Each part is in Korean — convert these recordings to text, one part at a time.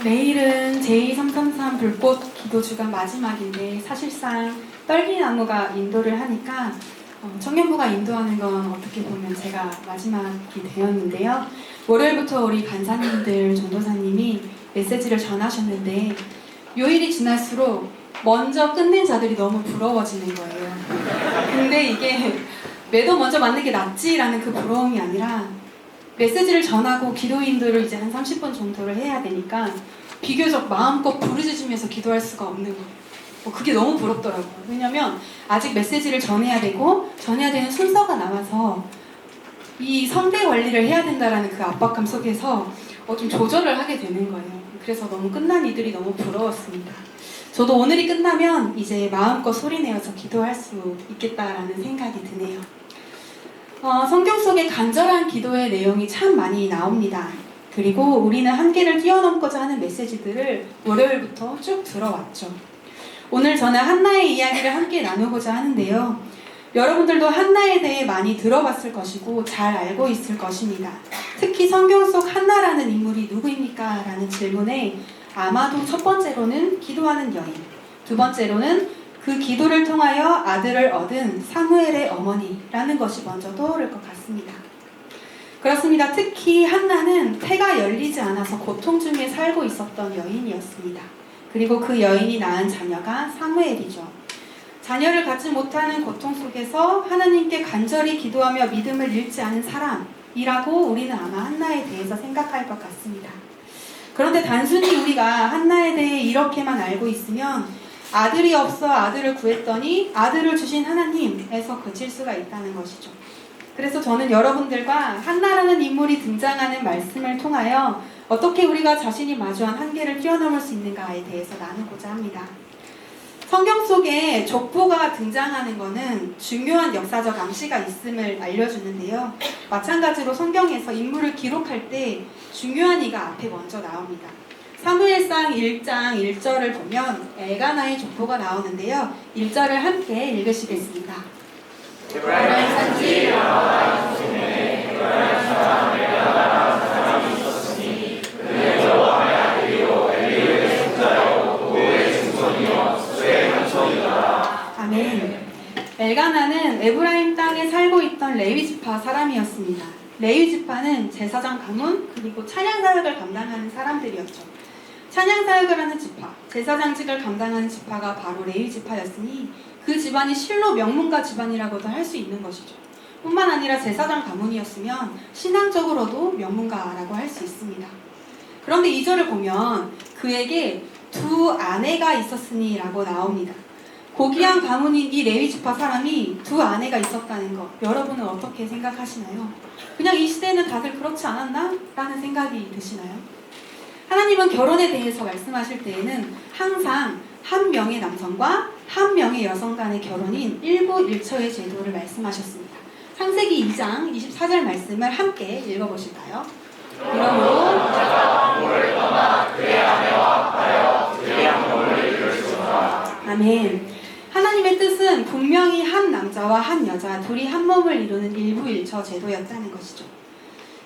내일은 제2333 불꽃 기도 주간 마지막인데 사실상 떨기나무가 인도를 하니까 청년부가 인도하는 건 어떻게 보면 제가 마지막이 되었는데요. 월요일부터 우리 간사님들, 전도사님이 메시지를 전하셨는데 요일이 지날수록 먼저 끝낸 자들이 너무 부러워지는 거예요. 근데 이게 매도 먼저 맞는 게 낫지라는 그 부러움이 아니라 메시지를 전하고 기도 인도를 이제 한 30분 정도를 해야 되니까 비교적 마음껏 부르짖으면서 기도할 수가 없는 거예요. 그게 너무 부럽더라고요. 왜냐면 아직 메시지를 전해야 되고 전해야 되는 순서가 남아서 이 성대 관리를 해야 된다라는 그 압박감 속에서 좀 조절을 하게 되는 거예요. 그래서 너무 끝난 이들이 너무 부러웠습니다. 저도 오늘이 끝나면 이제 마음껏 소리내어서 기도할 수 있겠다라는 생각이 드네요. 성경 속에 간절한 기도의 내용이 참 많이 나옵니다. 그리고 우리는 한계를 뛰어넘고자 하는 메시지들을 월요일부터 쭉 들어왔죠. 오늘 저는 한나의 이야기를 함께 나누고자 하는데요. 여러분들도 한나에 대해 많이 들어봤을 것이고 잘 알고 있을 것입니다. 특히 성경 속 한나라는 인물이 누구입니까? 라는 질문에 아마도 첫 번째로는 기도하는 여인, 두 번째로는 그 기도를 통하여 아들을 얻은 사무엘의 어머니라는 것이 먼저 떠오를 것 같습니다. 그렇습니다. 특히 한나는 태가 열리지 않아서 고통 중에 살고 있었던 여인이었습니다. 그리고 그 여인이 낳은 자녀가 사무엘이죠. 자녀를 갖지 못하는 고통 속에서 하나님께 간절히 기도하며 믿음을 잃지 않은 사람이라고 우리는 아마 한나에 대해서 생각할 것 같습니다. 그런데 단순히 우리가 한나에 대해 이렇게만 알고 있으면 아들이 없어 아들을 구했더니 아들을 주신 하나님에서 그칠 수가 있다는 것이죠. 그래서 저는 여러분들과 한나라는 인물이 등장하는 말씀을 통하여 어떻게 우리가 자신이 마주한 한계를 뛰어넘을 수 있는가에 대해서 나누고자 합니다. 성경 속에 족보가 등장하는 것은 중요한 역사적 암시가 있음을 알려주는데요. 마찬가지로 성경에서 인물을 기록할 때 중요한 이가 앞에 먼저 나옵니다. 사무엘상 1장 1절을 보면 엘가나의 족보가 나오는데요. 1절을 함께 읽으시겠습니다. 에브라임 산지에 나와 주님의 에브라임 사람 엘가나라는 사람이 있었으니 그는 여호와의 아들이요 엘리후의 손자요 도의 증손이요 수의 한손이더라. 아멘. 엘가나는 에브라임 땅에 살고 있던 레위 지파 사람이었습니다. 레위 지파는 제사장 가문 그리고 찬양 사역을 감당하는 사람들이었죠. 찬양 사역을 하는 지파, 제사장직을 감당하는 지파가 바로 레위 지파였으니 그 집안이 실로 명문가 집안이라고도 할 수 있는 것이죠. 뿐만 아니라 제사장 가문이었으면 신앙적으로도 명문가라고 할 수 있습니다. 그런데 2절을 보면 그에게 두 아내가 있었으니 라고 나옵니다. 고귀한 가문인 이 레위 지파 사람이 두 아내가 있었다는 것, 여러분은 어떻게 생각하시나요? 그냥 이 시대는 다들 그렇지 않았나? 라는 생각이 드시나요? 하나님은 결혼에 대해서 말씀하실 때에는 항상 한 명의 남성과 한 명의 여성 간의 결혼인 일부일처의 제도를 말씀하셨습니다. 창세기 2장 24절 말씀을 함께 읽어보실까요? 이러므로 모를 떠나 그의 아내와 합하여 그의 한몸을 이룰지어다. 아멘. 하나님의 뜻은 분명히 한 남자와 한 여자 둘이 한 몸을 이루는 일부일처 제도였다는 것이죠.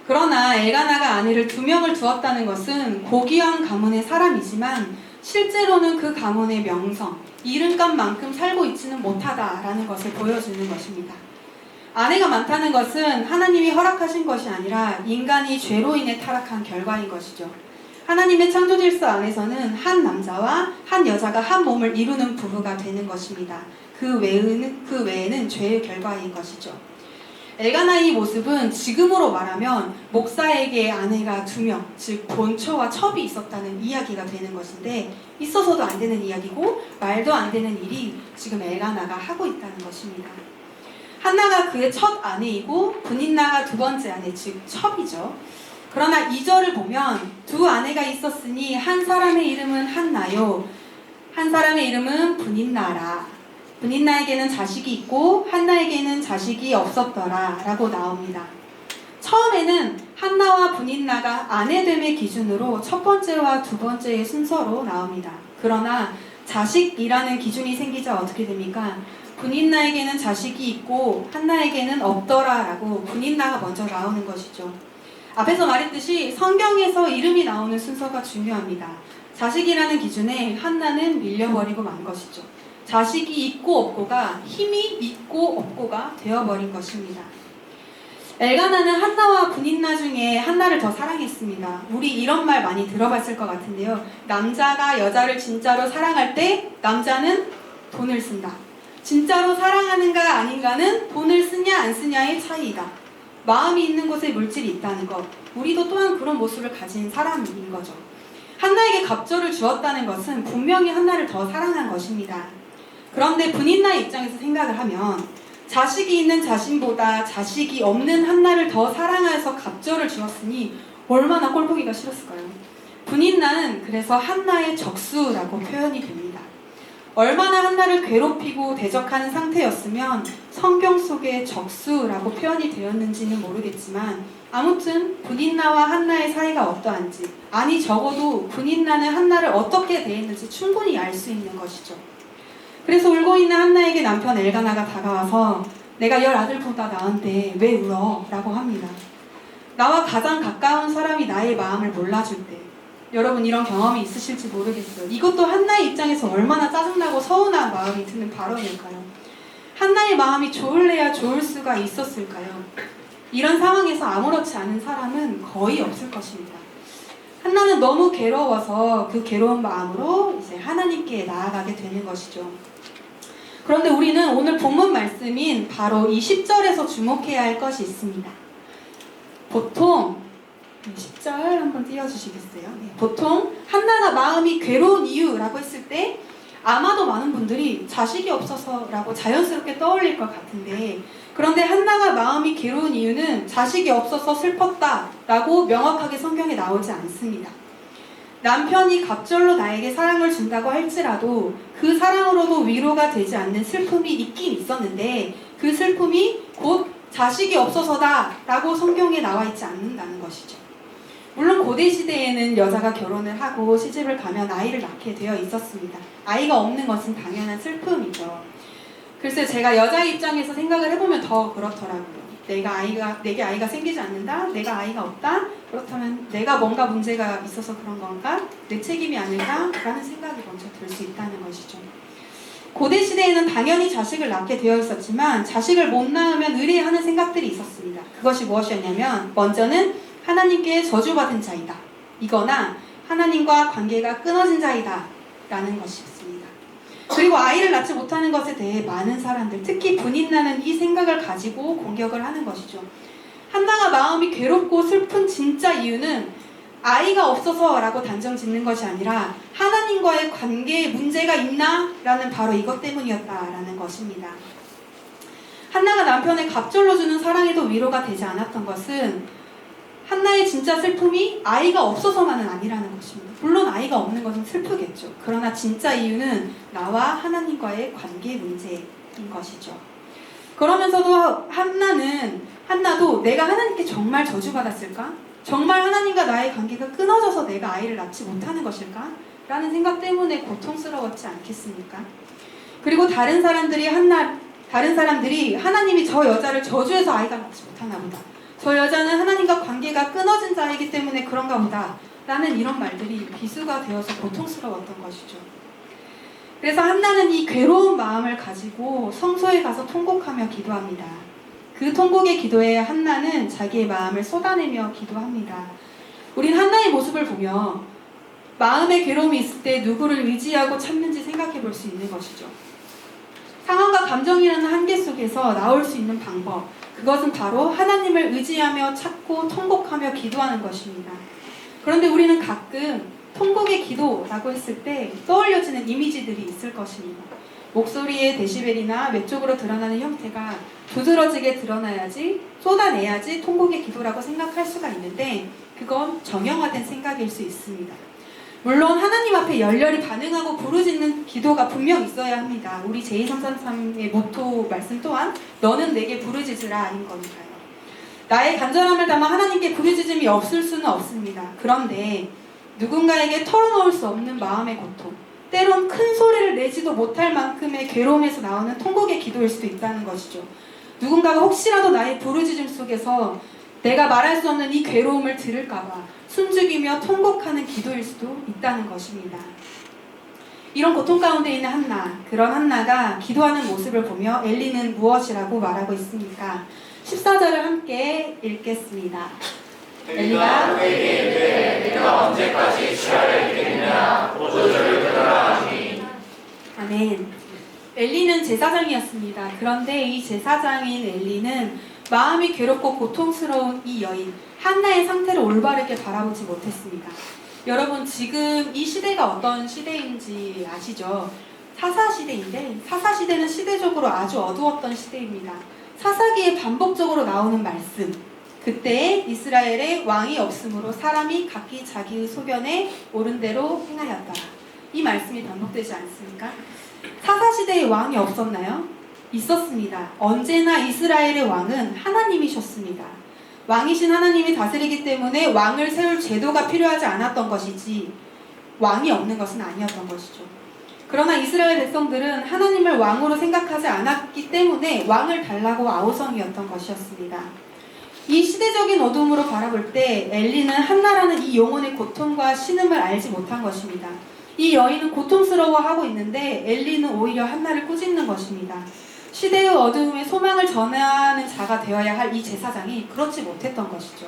그러나 엘가나가 아내를 2명을 두었다는 것은 고귀한 가문의 사람이지만 실제로는 그 가문의 명성, 이름값만큼 살고 있지는 못하다라는 것을 보여주는 것입니다. 아내가 많다는 것은 하나님이 허락하신 것이 아니라 인간이 죄로 인해 타락한 결과인 것이죠. 하나님의 창조 질서 안에서는 한 남자와 한 여자가 한 몸을 이루는 부부가 되는 것입니다. 그 외에는 죄의 결과인 것이죠. 엘가나의 모습은 지금으로 말하면 목사에게 아내가 2명, 즉 본처와 첩이 있었다는 이야기가 되는 것인데 있어서도 안 되는 이야기고 말도 안 되는 일이 지금 엘가나가 하고 있다는 것입니다. 한나가 그의 첫 아내이고 브닌나가 2번째 아내, 즉 첩이죠. 그러나 2절을 보면 두 아내가 있었으니 한 사람의 이름은 한나요, 한 사람의 이름은 브닌나라. 브닌나에게는 자식이 있고 한나에게는 자식이 없었더라 라고 나옵니다. 처음에는 한나와 브닌나가 아내됨의 기준으로 첫 번째와 두 번째의 순서로 나옵니다. 그러나 자식이라는 기준이 생기자 어떻게 됩니까? 브닌나에게는 자식이 있고 한나에게는 없더라 라고 브닌나가 먼저 나오는 것이죠. 앞에서 말했듯이 성경에서 이름이 나오는 순서가 중요합니다. 자식이라는 기준에 한나는 밀려버리고 만 것이죠. 자식이 있고 없고가 힘이 있고 없고가 되어버린 것입니다. 엘가나는 한나와 분인나 중에 한나를 더 사랑했습니다. 우리 이런 말 많이 들어봤을 것 같은데요. 남자가 여자를 진짜로 사랑할 때 남자는 돈을 쓴다. 진짜로 사랑하는가 아닌가는 돈을 쓰냐 안 쓰냐의 차이이다. 마음이 있는 곳에 물질이 있다는 것. 우리도 또한 그런 모습을 가진 사람인 거죠. 한나에게 갑절을 주었다는 것은 분명히 한나를 더 사랑한 것입니다. 그런데 분인나의 입장에서 생각을 하면 자식이 있는 자신보다 자식이 없는 한나를 더 사랑하여서 갑절을 주었으니 얼마나 꼴보기가 싫었을까요? 분인나는 그래서 한나의 적수라고 표현이 됩니다. 얼마나 한나를 괴롭히고 대적하는 상태였으면 성경 속에 적수라고 표현이 되었는지는 모르겠지만 아무튼 분인나와 한나의 사이가 어떠한지, 아니 적어도 분인나는 한나를 어떻게 대했는지 충분히 알 수 있는 것이죠. 그래서 울고 있는 한나에게 남편 엘가나가 다가와서 내가 10아들보다 나은데 왜 울어? 라고 합니다. 나와 가장 가까운 사람이 나의 마음을 몰라줄 때, 여러분 이런 경험이 있으실지 모르겠어요. 이것도 한나의 입장에서 얼마나 짜증나고 서운한 마음이 드는 발언일까요? 한나의 마음이 좋을래야 좋을 수가 있었을까요? 이런 상황에서 아무렇지 않은 사람은 거의 없을 것입니다. 한나는 너무 괴로워서 그 괴로운 마음으로 이제 하나님께 나아가게 되는 것이죠. 그런데 우리는 오늘 본문 말씀인 바로 이 10절에서 주목해야 할 것이 있습니다. 보통 10절 한번 띄워주시겠어요? 네. 보통 한나가 마음이 괴로운 이유라고 했을 때 아마도 많은 분들이 자식이 없어서라고 자연스럽게 떠올릴 것 같은데, 그런데 한나가 마음이 괴로운 이유는 자식이 없어서 슬펐다라고 명확하게 성경에 나오지 않습니다. 남편이 갑절로 나에게 사랑을 준다고 할지라도 그 사랑으로도 위로가 되지 않는 슬픔이 있긴 있었는데 그 슬픔이 곧 자식이 없어서다 라고 성경에 나와 있지 않는다는 것이죠. 물론 고대시대에는 여자가 결혼을 하고 시집을 가면 아이를 낳게 되어 있었습니다. 아이가 없는 것은 당연한 슬픔이죠. 글쎄 제가 여자 입장에서 생각을 해보면 더 그렇더라고요. 내게 아이가 생기지 않는다? 내가 아이가 없다? 그렇다면 내가 뭔가 문제가 있어서 그런 건가? 내 책임이 아닐까? 라는 생각이 먼저 들 수 있다는 것이죠. 고대시대에는 당연히 자식을 낳게 되어 있었지만 자식을 못 낳으면 의뢰하는 생각들이 있었습니다. 그것이 무엇이었냐면 먼저는 하나님께 저주받은 자이다. 이거나 하나님과 관계가 끊어진 자이다. 라는 것이었습니다. 그리고 아이를 낳지 못하는 것에 대해 많은 사람들, 특히 분인나는 이 생각을 가지고 공격을 하는 것이죠. 한나가 마음이 괴롭고 슬픈 진짜 이유는 아이가 없어서 라고 단정 짓는 것이 아니라 하나님과의 관계에 문제가 있나? 라는 바로 이것 때문이었다라는 것입니다. 한나가 남편의 갑절로 주는 사랑에도 위로가 되지 않았던 것은 한나의 진짜 슬픔이 아이가 없어서만은 아니라는 것입니다. 물론 아이가 없는 것은 슬프겠죠. 그러나 진짜 이유는 나와 하나님과의 관계 문제인 것이죠. 그러면서도 한나도 내가 하나님께 정말 저주받았을까? 정말 하나님과 나의 관계가 끊어져서 내가 아이를 낳지 못하는 것일까? 라는 생각 때문에 고통스러웠지 않겠습니까? 그리고 다른 사람들이 하나님이 저 여자를 저주해서 아이가 낳지 못하나 보다. 저 여자는 하나님과 관계가 끊어진 자이기 때문에 그런가 보다. 라는 이런 말들이 비수가 되어서 고통스러웠던 것이죠. 그래서 한나는 이 괴로운 마음을 가지고 성소에 가서 통곡하며 기도합니다. 그 통곡의 기도에 한나는 자기의 마음을 쏟아내며 기도합니다. 우린 한나의 모습을 보며 마음의 괴로움이 있을 때 누구를 의지하고 참는지 생각해 볼 수 있는 것이죠. 상황과 감정이라는 한계 속에서 나올 수 있는 방법, 그것은 바로 하나님을 의지하며 찾고 통곡하며 기도하는 것입니다. 그런데 우리는 가끔 통곡의 기도라고 했을 때 떠올려지는 이미지들이 있을 것입니다. 목소리의 데시벨이나 외적으로 드러나는 형태가 두드러지게 드러나야지, 쏟아내야지 통곡의 기도라고 생각할 수가 있는데 그건 정형화된 생각일 수 있습니다. 물론 하나님 앞에 열렬히 반응하고 부르짖는 기도가 분명 있어야 합니다. 우리 제2333의 모토 말씀 또한 너는 내게 부르짖으라 인 거니까요. 나의 간절함을 담아 하나님께 부르짖음이 없을 수는 없습니다. 그런데 누군가에게 털어놓을 수 없는 마음의 고통, 때론 큰 소리를 내지도 못할 만큼의 괴로움에서 나오는 통곡의 기도일 수도 있다는 것이죠. 누군가가 혹시라도 나의 부르짖음 속에서 내가 말할 수 없는 이 괴로움을 들을까봐 숨죽이며 통곡하는 기도일 수도 있다는 것입니다. 이런 고통 가운데 있는 한나, 그런 한나가 기도하는 모습을 보며 엘리는 무엇이라고 말하고 있습니까? 14절을 함께 읽겠습니다. 엘리가 그에게 이르되 내가 언제까지 치아를 기르느냐 포도주를 끊어라 하니. 아멘. 엘리는 제사장이었습니다. 그런데 이 제사장인 엘리는 마음이 괴롭고 고통스러운 이 여인 한나의 상태를 올바르게 바라보지 못했습니다. 여러분, 지금 이 시대가 어떤 시대인지 아시죠? 사사시대인데, 사사시대는 시대적으로 아주 어두웠던 시대입니다. 사사기에 반복적으로 나오는 말씀, 그때 이스라엘에 왕이 없으므로 사람이 각기 자기의 소견에 옳은 대로 행하였더라. 이 말씀이 반복되지 않습니까? 사사시대에 왕이 없었나요? 있었습니다. 언제나 이스라엘의 왕은 하나님이셨습니다. 왕이신 하나님이 다스리기 때문에 왕을 세울 제도가 필요하지 않았던 것이지 왕이 없는 것은 아니었던 것이죠. 그러나 이스라엘 백성들은 하나님을 왕으로 생각하지 않았기 때문에 왕을 달라고 아우성이었던 것이었습니다. 이 시대적인 어둠으로 바라볼 때 엘리는 한나라는 이 영혼의 고통과 신음을 알지 못한 것입니다. 이 여인은 고통스러워하고 있는데 엘리는 오히려 한나를 꾸짖는 것입니다. 시대의 어두움에 소망을 전하는 자가 되어야 할 이 제사장이 그렇지 못했던 것이죠.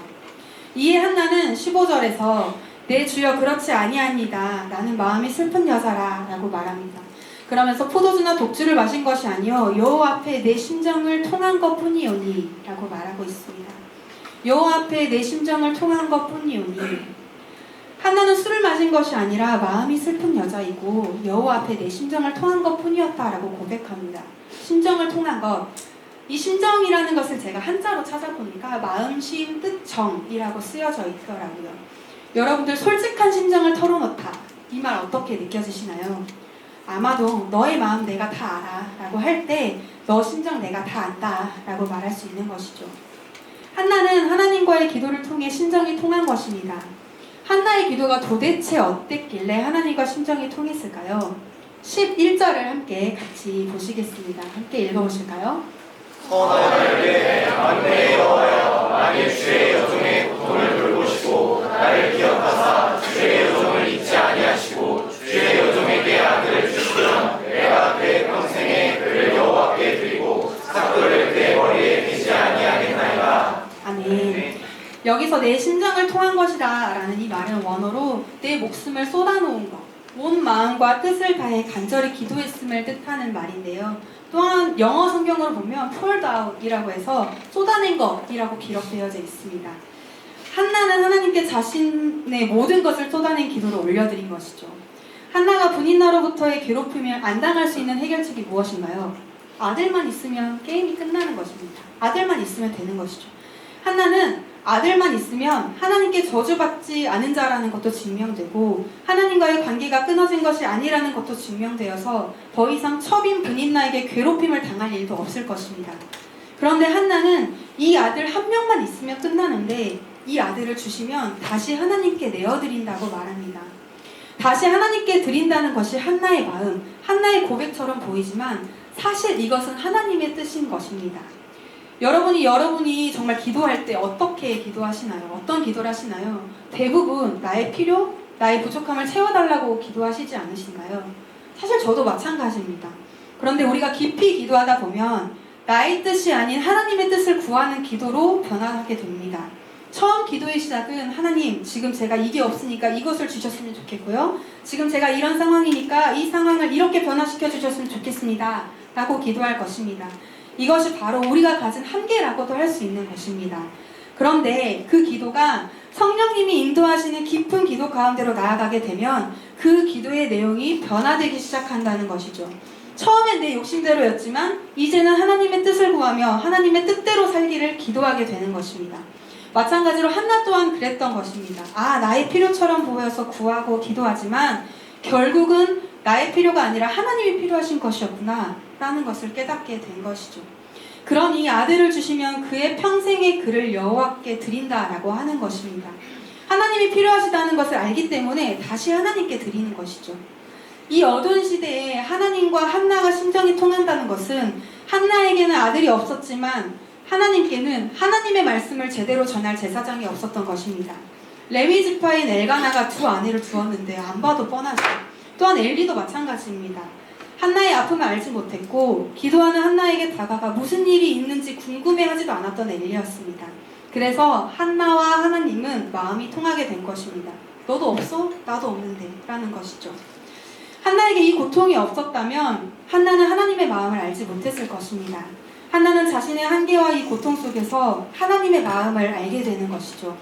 이에 한나는 15절에서 내 주여 그렇지 아니합니다. 나는 마음이 슬픈 여자라 라고 말합니다. 그러면서 포도주나 독주를 마신 것이 아니요 여호와 앞에 내 심정을 통한 것뿐이오니 라고 말하고 있습니다. 여호와 앞에 내 심정을 통한 것뿐이오니. 한나는 술을 마신 것이 아니라 마음이 슬픈 여자이고 여호와 앞에 내 심정을 통한 것뿐이었다라고 고백합니다. 심정을 통한 것. 이 심정이라는 것을 제가 한자로 찾아보니까 마음, 심, 뜻, 정이라고 쓰여져 있더라고요. 여러분들 솔직한 심정을 털어놓다. 이 말 어떻게 느껴지시나요? 아마도 너의 마음 내가 다 알아 라고 할 때 너 심정 내가 다 안다 라고 말할 수 있는 것이죠. 한나는 하나님과의 기도를 통해 심정이 통한 것입니다. 한나의 기도가 도대체 어땠길래 하나님과 심정이 통했을까요? 11절을 함께 같이 보시겠습니다. 함께 읽어보실까요? 선하늘에 만대 여호와여 만일 주의 여종의 고통을 돌보시고 나를 기억하사 주의 여종을 잊지 아니하시고 주의 여종에게 아들을 주시면 내가 그의 평생에 그를 여호와께 드리고 삭도를 그의 머리에 대지 아니하겠나이다. 아멘. 여기서 내 심정을 통한 것이다 라는 이 말은 원어로 내 목숨을 쏟아놓은 것, 온 마음과 뜻을 다해 간절히 기도했음을 뜻하는 말인데요. 또한 영어 성경으로 보면 poured out이라고 해서 쏟아낸 것이라고 기록되어져 있습니다. 한나는 하나님께 자신의 모든 것을 쏟아낸 기도를 올려드린 것이죠. 한나가 분인나로부터의 괴롭힘을 안 당할 수 있는 해결책이 무엇인가요? 아들만 있으면 게임이 끝나는 것입니다. 아들만 있으면 되는 것이죠. 한나는 아들만 있으면 하나님께 저주받지 않은 자라는 것도 증명되고 하나님과의 관계가 끊어진 것이 아니라는 것도 증명되어서 더 이상 첩인 분인나에게 괴롭힘을 당할 일도 없을 것입니다. 그런데 한나는 이 아들 한 명만 있으면 끝나는데 이 아들을 주시면 다시 하나님께 내어드린다고 말합니다. 다시 하나님께 드린다는 것이 한나의 마음, 한나의 고백처럼 보이지만 사실 이것은 하나님의 뜻인 것입니다. 여러분이 정말 기도할 때 어떻게 기도하시나요? 어떤 기도를 하시나요? 대부분 나의 필요, 나의 부족함을 채워달라고 기도하시지 않으신가요? 사실 저도 마찬가지입니다. 그런데 우리가 깊이 기도하다 보면 나의 뜻이 아닌 하나님의 뜻을 구하는 기도로 변화하게 됩니다. 처음 기도의 시작은 하나님, 지금 제가 이게 없으니까 이것을 주셨으면 좋겠고요. 지금 제가 이런 상황이니까 이 상황을 이렇게 변화시켜 주셨으면 좋겠습니다. 라고 기도할 것입니다. 이것이 바로 우리가 가진 한계라고도 할 수 있는 것입니다. 그런데 그 기도가 성령님이 인도하시는 깊은 기도 가운데로 나아가게 되면 그 기도의 내용이 변화되기 시작한다는 것이죠. 처음엔 내 욕심대로였지만 이제는 하나님의 뜻을 구하며 하나님의 뜻대로 살기를 기도하게 되는 것입니다. 마찬가지로 한나 또한 그랬던 것입니다. 나의 필요처럼 보여서 구하고 기도하지만 결국은 나의 필요가 아니라 하나님이 필요하신 것이었구나 라는 것을 깨닫게 된 것이죠. 그러니 아들을 주시면 그의 평생의 그를 여호와께 드린다라고 하는 것입니다. 하나님이 필요하시다는 것을 알기 때문에 다시 하나님께 드리는 것이죠. 이 어두운 시대에 하나님과 한나가 심정이 통한다는 것은 한나에게는 아들이 없었지만 하나님께는 하나님의 말씀을 제대로 전할 제사장이 없었던 것입니다. 레위 지파인 엘가나가 두 아내를 두었는데 안 봐도 뻔하죠. 또한 엘리도 마찬가지입니다. 한나의 아픔을 알지 못했고 기도하는 한나에게 다가가 무슨 일이 있는지 궁금해하지도 않았던 엘리였습니다. 그래서 한나와 하나님은 마음이 통하게 된 것입니다. 너도 없어? 나도 없는데 라는 것이죠. 한나에게 이 고통이 없었다면 한나는 하나님의 마음을 알지 못했을 것입니다. 한나는 자신의 한계와 이 고통 속에서 하나님의 마음을 알게 되는 것이죠.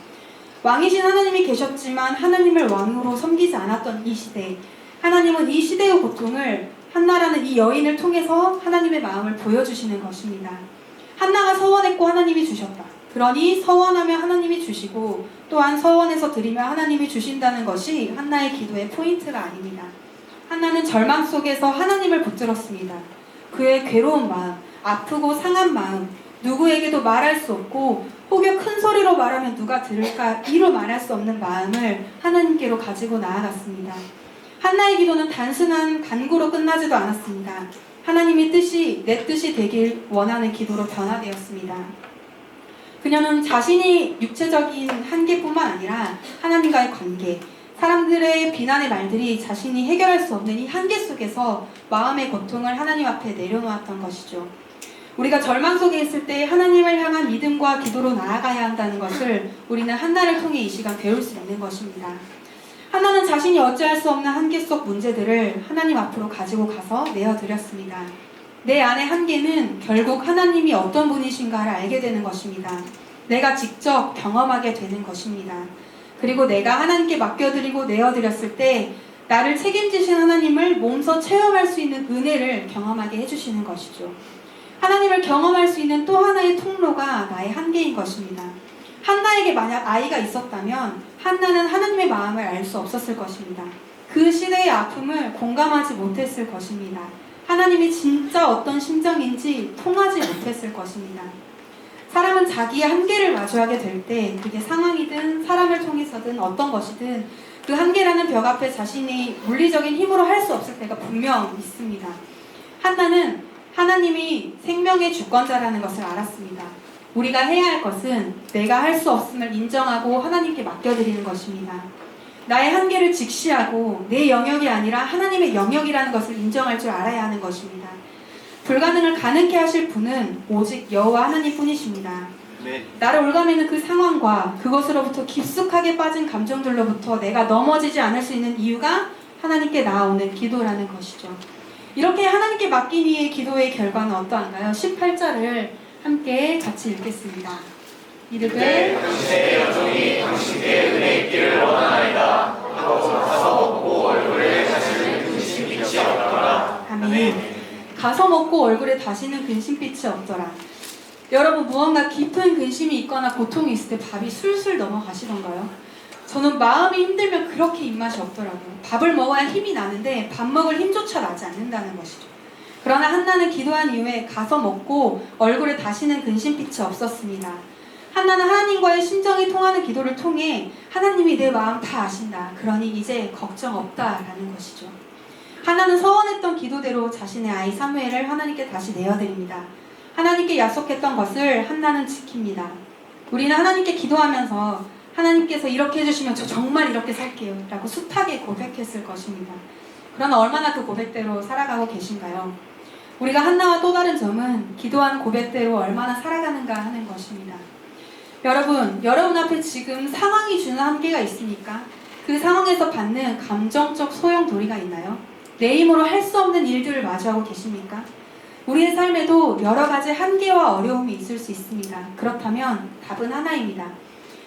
왕이신 하나님이 계셨지만 하나님을 왕으로 섬기지 않았던 이 시대, 하나님은 이 시대의 고통을 한나라는 이 여인을 통해서 하나님의 마음을 보여주시는 것입니다. 한나가 서원했고 하나님이 주셨다. 그러니 서원하며 하나님이 주시고 또한 서원해서 드리며 하나님이 주신다는 것이 한나의 기도의 포인트가 아닙니다. 한나는 절망 속에서 하나님을 붙들었습니다. 그의 괴로운 마음, 아프고 상한 마음, 누구에게도 말할 수 없고 혹여 큰 소리로 말하면 누가 들을까 이로 말할 수 없는 마음을 하나님께로 가지고 나아갔습니다. 한나의 기도는 단순한 간구로 끝나지도 않았습니다. 하나님의 뜻이 내 뜻이 되길 원하는 기도로 변화되었습니다. 그녀는 자신이 육체적인 한계뿐만 아니라 하나님과의 관계, 사람들의 비난의 말들이 자신이 해결할 수 없는 이 한계 속에서 마음의 고통을 하나님 앞에 내려놓았던 것이죠. 우리가 절망 속에 있을 때 하나님을 향한 믿음과 기도로 나아가야 한다는 것을 우리는 한나를 통해 이 시간 배울 수 있는 것입니다. 한나는 자신이 어찌할 수 없는 한계 속 문제들을 하나님 앞으로 가지고 가서 내어드렸습니다. 내 안의 한계는 결국 하나님이 어떤 분이신가를 알게 되는 것입니다. 내가 직접 경험하게 되는 것입니다. 그리고 내가 하나님께 맡겨드리고 내어드렸을 때 나를 책임지신 하나님을 몸소 체험할 수 있는 은혜를 경험하게 해주시는 것이죠. 하나님을 경험할 수 있는 또 하나의 통로가 나의 한계인 것입니다. 한나에게 만약 아이가 있었다면 한나는 하나님의 마음을 알 수 없었을 것입니다. 그 시대의 아픔을 공감하지 못했을 것입니다. 하나님이 진짜 어떤 심정인지 통하지 못했을 것입니다. 사람은 자기의 한계를 마주하게 될 때 그게 상황이든 사람을 통해서든 어떤 것이든 그 한계라는 벽 앞에 자신이 물리적인 힘으로 할 수 없을 때가 분명 있습니다. 한나는 하나님이 생명의 주권자라는 것을 알았습니다. 우리가 해야 할 것은 내가 할 수 없음을 인정하고 하나님께 맡겨드리는 것입니다. 나의 한계를 직시하고 내 영역이 아니라 하나님의 영역이라는 것을 인정할 줄 알아야 하는 것입니다. 불가능을 가능케 하실 분은 오직 여호와 하나님뿐이십니다. 네. 나를 올가매는 그 상황과 그것으로부터 깊숙하게 빠진 감정들로부터 내가 넘어지지 않을 수 있는 이유가 하나님께 나아오는 기도라는 것이죠. 이렇게 하나님께 맡긴 이의 기도의 결과는 어떠한가요? 18절을 함께 같이 읽겠습니다. 이르되 당신의 여종이 당신께 은혜 있기를 원하나이다 하고 가서 먹고 얼굴에 다시는 근심빛이 없더라. 아멘. 가서 먹고 얼굴에 다시는 근심빛이 없더라. 여러분, 무언가 깊은 근심이 있거나 고통이 있을 때 밥이 술술 넘어가시던가요? 저는 마음이 힘들면 그렇게 입맛이 없더라고요. 밥을 먹어야 힘이 나는데 밥 먹을 힘조차 나지 않는다는 것이죠. 그러나 한나는 기도한 이후에 가서 먹고 얼굴에 다시는 근심빛이 없었습니다. 한나는 하나님과의 심정이 통하는 기도를 통해 하나님이 내 마음 다 아신다. 그러니 이제 걱정 없다라는 것이죠. 한나는 서원했던 기도대로 자신의 아이 사무엘을 하나님께 다시 내어드립니다. 하나님께 약속했던 것을 한나는 지킵니다. 우리는 하나님께 기도하면서 하나님께서 이렇게 해주시면 저 정말 이렇게 살게요 라고 숱하게 고백했을 것입니다. 그러나 얼마나 그 고백대로 살아가고 계신가요? 우리가 한나와 또 다른 점은 기도한 고백대로 얼마나 살아가는가 하는 것입니다. 여러분 앞에 지금 상황이 주는 한계가 있으니까 그 상황에서 받는 감정적 소용돌이가 있나요? 내 힘으로 할 수 없는 일들을 마주하고 계십니까? 우리의 삶에도 여러 가지 한계와 어려움이 있을 수 있습니다. 그렇다면 답은 하나입니다.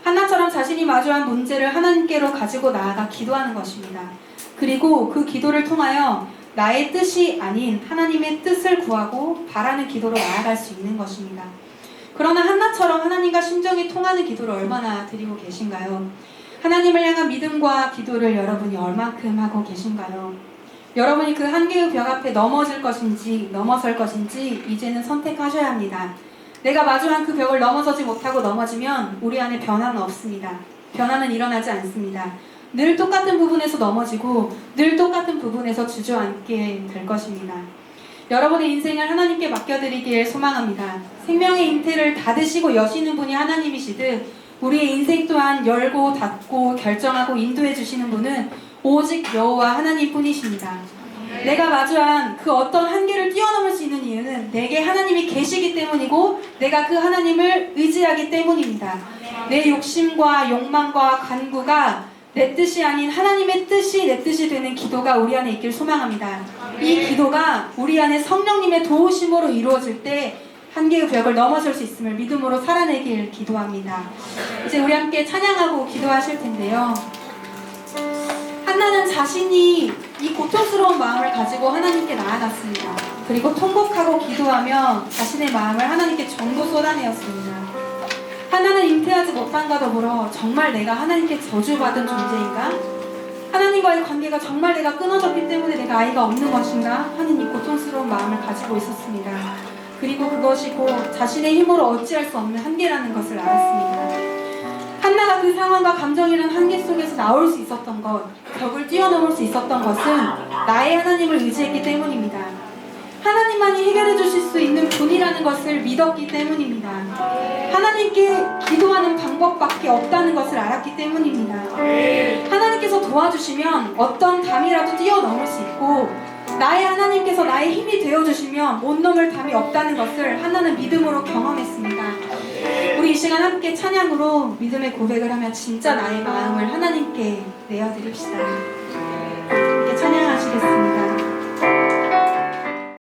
한나처럼 자신이 마주한 문제를 하나님께로 가지고 나아가 기도하는 것입니다. 그리고 그 기도를 통하여 나의 뜻이 아닌 하나님의 뜻을 구하고 바라는 기도로 나아갈 수 있는 것입니다. 그러나 한나처럼 하나님과 심정이 통하는 기도를 얼마나 드리고 계신가요? 하나님을 향한 믿음과 기도를 여러분이 얼만큼 하고 계신가요? 여러분이 그 한계의 벽 앞에 넘어질 것인지 넘어설 것인지 이제는 선택하셔야 합니다. 내가 마주한 그 벽을 넘어서지 못하고 넘어지면 우리 안에 변화는 없습니다. 변화는 일어나지 않습니다. 늘 똑같은 부분에서 넘어지고 늘 똑같은 부분에서 주저앉게 될 것입니다. 여러분의 인생을 하나님께 맡겨드리길 소망합니다. 생명의 잉태를 닫으시고 여시는 분이 하나님이시듯 우리의 인생 또한 열고 닫고 결정하고 인도해 주시는 분은 오직 여호와 하나님뿐이십니다. 내가 마주한 그 어떤 한계를 뛰어넘을 수 있는 이유는 내게 하나님이 계시기 때문이고 내가 그 하나님을 의지하기 때문입니다. 내 욕심과 욕망과 간구가 내 뜻이 아닌 하나님의 뜻이 내 뜻이 되는 기도가 우리 안에 있길 소망합니다. 이 기도가 우리 안에 성령님의 도우심으로 이루어질 때 한계의 벽을 넘어설 수 있음을 믿음으로 살아내길 기도합니다. 이제 우리 함께 찬양하고 기도하실 텐데요. 한나는 자신이 이 고통스러운 마음을 가지고 하나님께 나아갔습니다. 그리고 통곡하고 기도하며 자신의 마음을 하나님께 전부 쏟아내었습니다. 한나는 잉태하지 못함과 더불어 정말 내가 하나님께 저주받은 존재인가? 하나님과의 관계가 정말 내가 끊어졌기 때문에 내가 아이가 없는 것인가? 하는 이 고통스러운 마음을 가지고 있었습니다. 그리고 그것이 곧 자신의 힘으로 어찌할 수 없는 한계라는 것을 알았습니다. 한나가 그 상황과 감정이라는 한계 속에서 나올 수 있었던 것, 벽을 뛰어넘을 수 있었던 것은 나의 하나님을 의지했기 때문입니다. 하나님만이 해결해 주실 수 있는 분이라는 것을 믿었기 때문입니다. 하나님께 기도하는 방법밖에 없다는 것을 알았기 때문입니다. 하나님께서 도와주시면 어떤 담이라도 뛰어넘을 수 있고 나의 하나님께서 나의 힘이 되어주시면 못 넘을 담이 없다는 것을 한나는 믿음으로 경험했습니다. 우리 이 시간 함께 찬양으로 믿음의 고백을 하며 진짜 나의 마음을 하나님께 내어드립시다. 이렇게 찬양하시겠습니다.